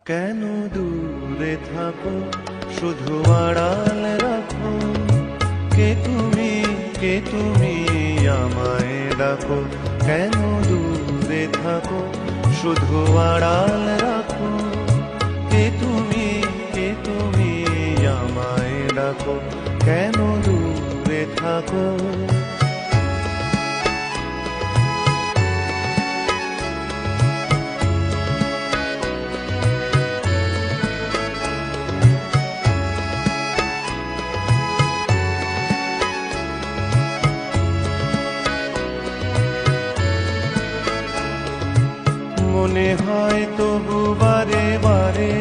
কেন দূরে থাকো, শুধু আড়াল রাখো। কে তুমি আমায় ডাকো। কেন দূরে থাকো, শুধু আড়াল রাখো। কে তুমি আমায় ডাকো। কেন দূরে থাকো। মনে হয় তবু বারে বারে,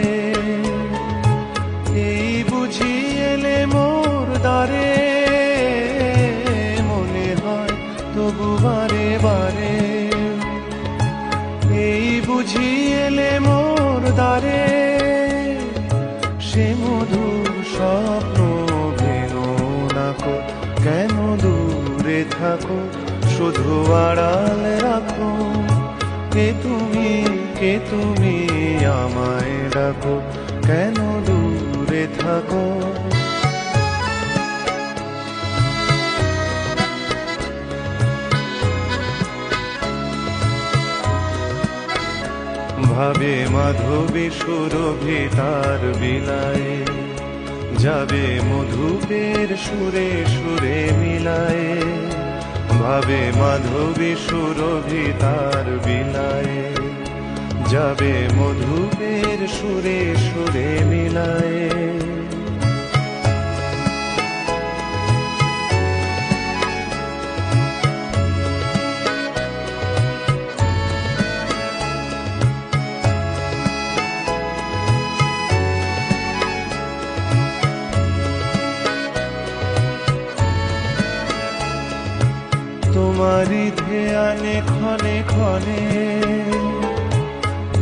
এই বুঝি এলে মোর দ্বারে। মনে হয় তবু বারে বারে, এই বুঝি এলে মোর দ্বারে। সে মধুর স্বপ্ন ভেঙো নাকো। কেন দূরে থাকো, শুধু আড়াল রাখো। কে তুমি আমায় ডাকো। কেন দূরে থাকো। ভাবে মাধবী সুরভি তার বিলায়, যাবে মধুপের সুরে সুরে মিলায়। ভাবে মাধবী সুরভি তার বিলায়, যাবে মধুপের সুরে সুরে মিলায়। তোমারি ধ্যানে ক্ষণে ক্ষণে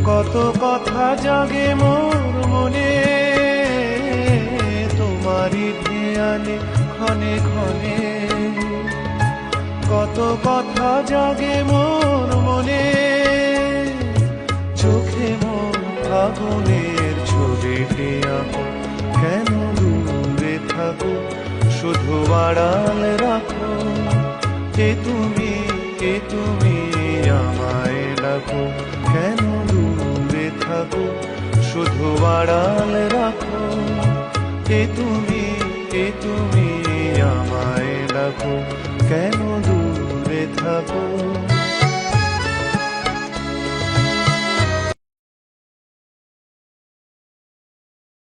কত কথা জাগে মোর মনে। তোমারি ধ্যানে ক্ষণে ক্ষণে কত কথা জাগে মোর মনে। চোখে মোর আগুনের ছবিটি আঁকো। কেন দূরে থাকো, শুধু আড়াল রাখো। কে তুমি আমায় ডাকো। কেন দূরে থাকো, শুধু আড়াল রাখো। কে তুমি আমায় ডাকো। কেন দূরে থাকো।